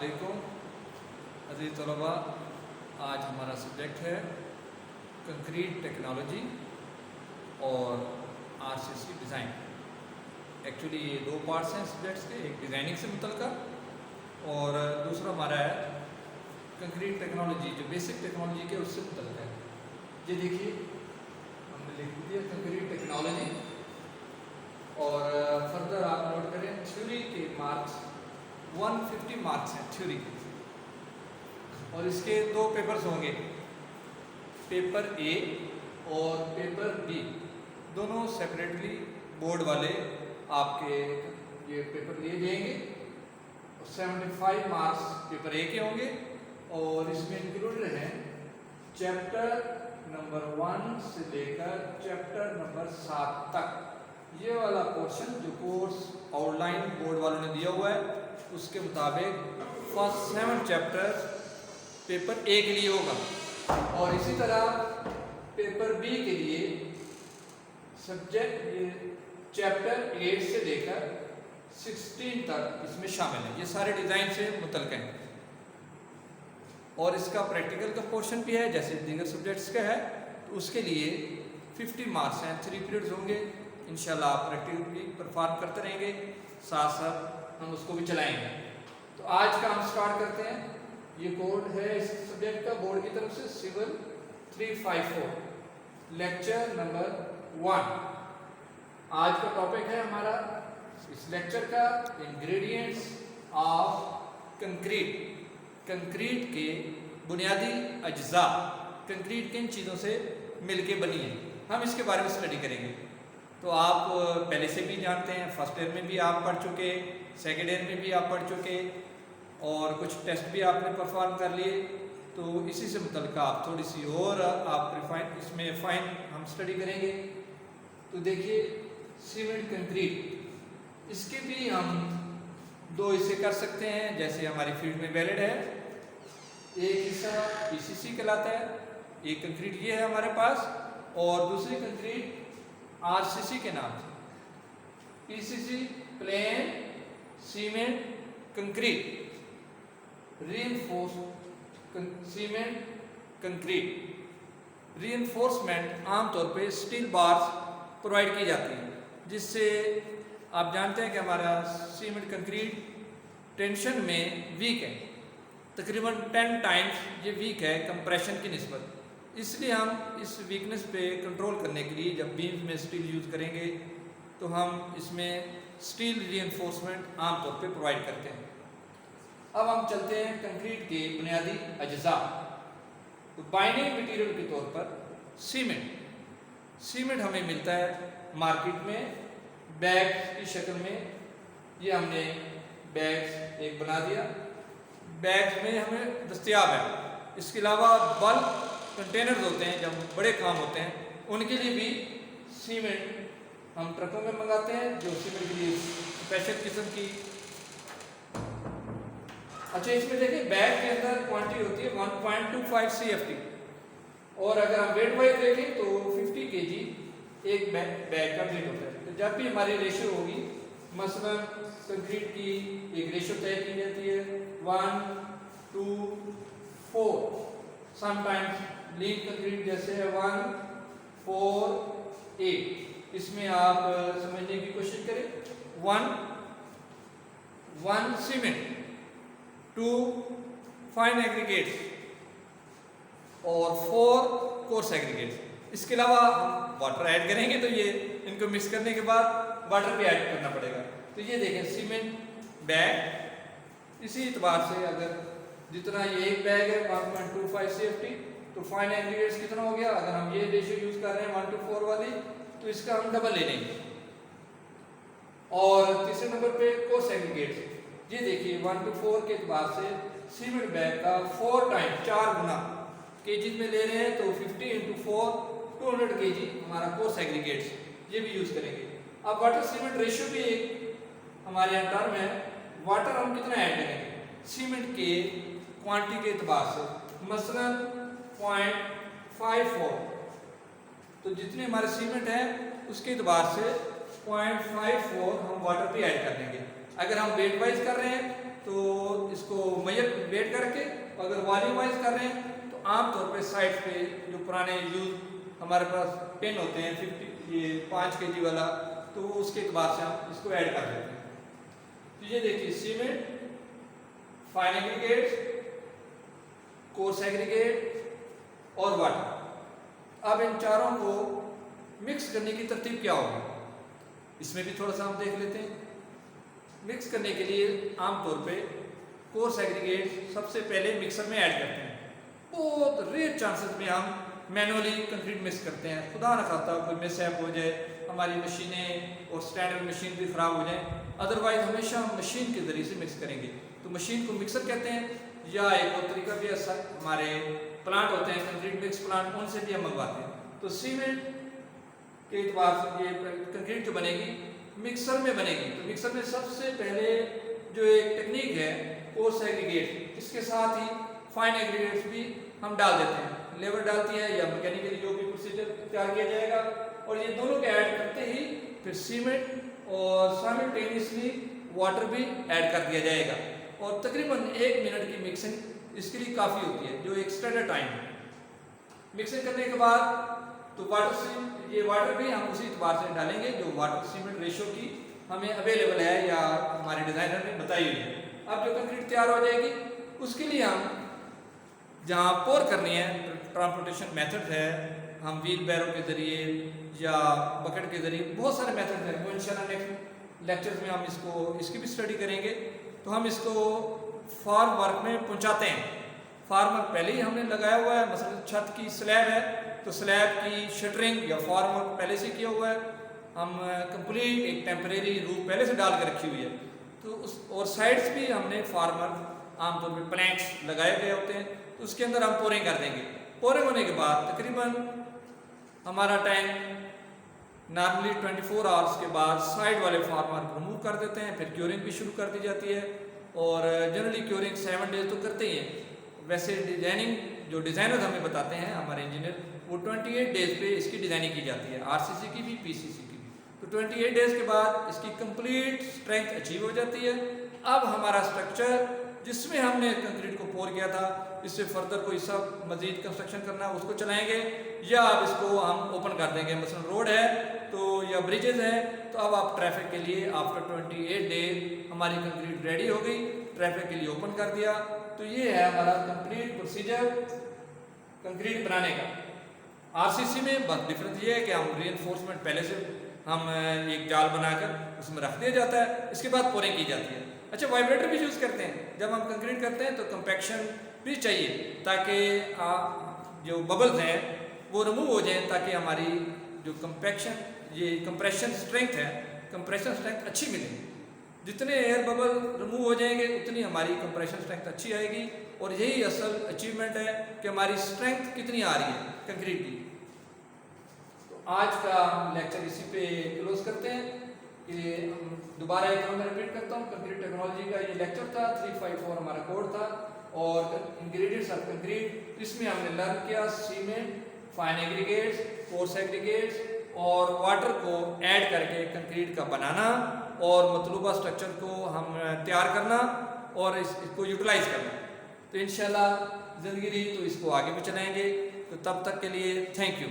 अस्सलामुअलैकुम अज़ीज़ तलबा। आज हमारा सब्जेक्ट है कंक्रीट टेक्नोलॉजी और आरसीसी डिज़ाइन। एक्चुअली ये दो पार्ट्स हैं सब्जेक्ट्स के, एक डिज़ाइनिंग से मुतल्लिक़ और दूसरा हमारा है कंक्रीट टेक्नोलॉजी, जो बेसिक टेक्नोलॉजी के उससे मुतल्लिक़ है। ये देखिए हमने लिख दिया कंक्रीट टेक्नोलॉजी और फर्दर आप नोट करें थ्योरी के मार्क्स 150 मार्क्स हैं थ्योरी के, और इसके दो पेपर्स होंगे, पेपर ए और पेपर बी। दोनों सेपरेटली बोर्ड वाले आपके ये पेपर लिए जाएंगे। 75 मार्क्स पेपर ए के होंगे और इसमें इंक्लूडेड हैं चैप्टर नंबर 1 से लेकर चैप्टर नंबर 7 तक। ये वाला पोर्शन जो कोर्स आउटलाइन बोर्ड वालों ने दिया हुआ है उसके मुताबिक फर्स्ट 7 चैप्टर पेपर ए के लिए होगा, और इसी तरह पेपर बी के लिए सब्जेक्ट चैप्टर 8 से लेकर 16 तक इसमें शामिल है। ये सारे डिज़ाइन से मुतल्लिक़ हैं और इसका प्रैक्टिकल का पोर्शन भी है जैसे दीगर सब्जेक्ट्स का है। तो उसके लिए 50 मार्क्स हैं, 3 पीरियड्स होंगे। इंशाल्लाह आप प्रैक्टिकल भी परफॉर्म करते रहेंगे, साथ साथ हम उसको भी चलाएंगे। तो आज का हम स्टार्ट करते हैं। ये कोड है इस सब्जेक्ट का बोर्ड की तरफ से, सिविल 354 लेक्चर नंबर 1। आज का टॉपिक है हमारा इस लेक्चर का इंग्रेडिएंट्स ऑफ कंक्रीट। कंक्रीट के बुनियादी अज्जा कंक्रीट किन चीज़ों से मिलके बनी है, हम इसके बारे में स्टडी करेंगे। तो आप पहले से भी जानते हैं, फर्स्ट ईयर में भी आप पढ़ चुके, सेकेंड ईयर में भी आप पढ़ चुके और कुछ टेस्ट भी आपने परफॉर्म कर लिए। तो इसी से मुतल्लिक़ आप थोड़ी सी और आप इसमें फाइन हम स्टडी करेंगे। तो देखिए सीमेंट कंक्रीट, इसके भी हम दो हिस्से कर सकते हैं जैसे हमारी फील्ड में वैलिड है। एक हिस्सा पीसीसी कहलाता है, एक कंक्रीट ये है हमारे पास, और दूसरी कंक्रीट आरसीसी के नाम से, PCC plane cement concrete, reinforced cement concrete. Reinforcement आमतौर पे स्टील बार्स प्रोवाइड की जाती हैं, जिससे आप जानते हैं कि हमारा सीमेंट कंक्रीट टेंशन में वीक है, तकरीबन 10 टाइम्स ये वीक है कंप्रेशन की निस्बत। इसलिए हम इस वीकनेस पे कंट्रोल करने के लिए जब बीम्स में स्टील यूज़ करेंगे तो हम इसमें स्टील रीइंफोर्समेंट आमतौर पे प्रोवाइड करते हैं। अब हम चलते हैं कंक्रीट के बुनियादी अज्जा। तो बाइंडिंग मटेरियल के तौर पर सीमेंट हमें मिलता है मार्केट में बैग की शक्ल में। ये हमने बैग्स एक बना दिया, बैग्स में हमें दस्तयाब है। इसके अलावा बल्क कंटेनर्स होते हैं, जब बड़े काम होते हैं उनके लिए भी सीमेंट हम ट्रकों में मंगाते हैं, जो सीमेंट के लिए स्पेशल किस्म की। अच्छा, इसमें देखिए बैग के अंदर क्वांटिटी होती है 1.25 CFT, और अगर हम वेट वाइज देखें तो 50 kg एक बैग का वेट होता है। तो जब भी हमारी रेशियो होगी, मसलन कंक्रीट की एक रेशियो तय की जाती है 1:4, समटाइम्स लीन कंक्रीट जैसे है 1:4:8। इसमें आप समझने की कोशिश करें, 1 सीमेंट, 2 फाइन एग्रीगेट्स और 4 कोर्स एग्रीगेट्स। इसके अलावा वाटर ऐड करेंगे तो ये इनको मिक्स करने के बाद वाटर भी ऐड करना पड़ेगा। तो ये देखें सीमेंट बैग, इसी एतबार से अगर जितना ये एक बैग है 1.25 CFT, तो फाइन एग्रीगेट्स कितना हो गया। अगर हम ये रेशियो यूज कर रहे हैं 1:4 वाली, तो इसका हम डबल ले लेंगे। और तीसरे नंबर पे कोर्स एग्रीगेट्स, ये देखिए 1:4 के एतबार से सीमेंट बैग का 4 टाइम 4 गुना केजीज में ले रहे हैं, तो 50 × 4 200 kg हमारा कोर्स एग्रीगेट्स, ये भी यूज करेंगे। अब वाटर सीमेंट रेशियो भी एक हमारे यहाँ टर्म है। वाटर हम कितना ऐड करेंगे सीमेंट के क्वांटिटी के एतबार से, मसलन 0.54, तो जितने हमारे सीमेंट है उसके एतबार से 0.54 हम वाटर भी ऐड कर देंगे। अगर हम वेट वाइज कर रहे हैं तो इसको मेजर वेट करके, अगर वॉल्यूम वाइज कर रहे हैं तो आमतौर पे साइड पे जो पुराने यूज हमारे पास पेन होते हैं 50 ये 5 kg वाला, तो उसके एतबार से हम इसको ऐड कर देते हैं। तो ये देखिए cement, fine aggregate, coarse aggregate और वाटर। अब इन चारों को मिक्स करने की तरतीब क्या होगी, इसमें भी थोड़ा सा हम देख लेते हैं। मिक्स करने के लिए आमतौर पे कोर्स एग्रीगेट सबसे पहले मिक्सर में ऐड करते हैं। बहुत रेयर चांसेस में हम मैनुअली कंक्रीट मिक्स करते हैं, खुदा न खास्ता कोई मिसहैप हो जाए, हमारी मशीनें और स्टैंडर्ड मशीन भी ख़राब हो जाए, अदरवाइज हमेशा हम मशीन के ज़रिए से मिक्स करेंगे। तो मशीन को मिक्सर कहते हैं, या एक और तरीका भी ऐसा हमारे प्लांट होते हैं कंक्रीट मिक्स प्लांट, उनसे भी हम मंगवाते हैं। तो सीमेंट के एतबार से ये कंक्रीट जो बनेगी मिक्सर में बनेगी। तो मिक्सर में सबसे पहले जो एक टेक्निक है कोर्स एग्रीगेट, इसके साथ ही फाइन एग्रीगेट्स भी हम डाल देते हैं, लेबर डालती है या मैकेनिकली जो भी प्रोसीजर तैयार किया जाएगा, और ये दोनों के ऐड करते ही फिर सीमेंट और साइमल्टेनियसली वाटर भी ऐड कर दिया जाएगा। और तकरीबन 1 मिनट की मिक्सिंग इसके लिए काफ़ी होती है, जो एक स्टैंडर्ड टाइम है। मिक्सिंग करने के बाद तो ये वाटर भी हम उसी एतबार से डालेंगे जो वाटर सीमेंट रेशो की हमें अवेलेबल है या हमारे डिज़ाइनर ने बताई हुई है। अब जो कंक्रीट तैयार हो जाएगी उसके लिए हम जहाँ पोर करनी है, ट्रांसपोर्टेशन मेथड है, हम व्हील बैरो के ज़रिए या बकेट के ज़रिए, बहुत सारे मेथड हैं, वो इंशाल्लाह नेक्स्ट लेक्चर्स में हम इसकी भी स्टडी करेंगे। तो हम इसको फार्म वर्क में पहुँचाते हैं। फार्म वर्क पहले ही हमने लगाया हुआ है, मसलन छत की स्लैब है तो स्लैब की शटरिंग या फार्म वर्क पहले से किया हुआ है, हम कंप्लीट एक टेम्परेरी रूफ पहले से डाल के रखी हुई है। तो और साइड्स भी हमने फार्म वर्क आमतौर पर प्लैंक्स लगाए गए होते हैं, तो उसके अंदर हम पोरिंग कर देंगे। पोरिंग होने के बाद तकरीबन हमारा टाइम नॉर्मली 24 आवर्स के बाद साइड वाले फार्म वर्क रिमूव कर देते हैं, फिर क्योरिंग भी शुरू कर दी जाती है, और जनरली क्योरिंग 7 डेज तो करते ही हैं। वैसे डिजाइनिंग जो डिज़ाइनर हमें बताते हैं हमारे इंजीनियर, वो 28 डेज पे इसकी डिज़ाइनिंग की जाती है, आरसीसी की भी पीसीसी की भी। तो 28 डेज के बाद इसकी कंप्लीट स्ट्रेंथ अचीव हो जाती है। अब हमारा स्ट्रक्चर जिसमें हमने कंक्रीट को पोर किया था, इससे फर्दर कोई सब मजीद कंस्ट्रक्शन करना है उसको चलाएंगे, या अब इसको हम ओपन कर देंगे। मसलन रोड है तो या ब्रिजेज है, तो अब आप ट्रैफिक के लिए आफ्टर 28 डेज हमारी कंक्रीट रेडी हो गई, ट्रैफिक के लिए ओपन कर दिया। तो ये है हमारा कंप्लीट प्रोसीजर कंक्रीट बनाने का। आरसीसी में बस डिफरेंस ये है कि हम रीइंफोर्समेंट पहले से हम एक जाल बनाकर उसमें रख दिया जाता है, इसके बाद पोरिंग की जाती है। अच्छा, वाइब्रेटर भी यूज़ करते हैं जब हम कंक्रीट करते हैं, तो कंपैक्शन भी चाहिए ताकि जो बबल्स हैं वो रिमूव हो जाएं, ताकि हमारी जो कंपैक्शन ये कंप्रेशन स्ट्रेंथ है, कंप्रेशन स्ट्रेंथ अच्छी मिले। जितने एयर बबल रिमूव हो जाएंगे उतनी हमारी कंप्रेशन स्ट्रेंथ अच्छी आएगी, और यही असल अचीवमेंट है कि हमारी स्ट्रेंथ कितनी आ रही है कंक्रीट की। तो आज का लेक्चर इसी पे क्लोज करते हैं। कि दोबारा एक बार मैं रिपीट करता हूँ, कंक्रीट टेक्नोलॉजी का ये लेक्चर था, 354 हमारा कोड था, और इंग्रेडिएंट्स ऑफ कंक्रीट, इसमें हमने लर्न किया cement, fine aggregates, course aggregates और वाटर को ऐड करके कंक्रीट का बनाना, और मतलूबा स्ट्रक्चर को हम तैयार करना और इसको यूटिलाइज करना। तो इंशाल्लाह ज़िंदगी रही तो इसको आगे भी चलाएंगे। तो तब तक के लिए थैंक यू।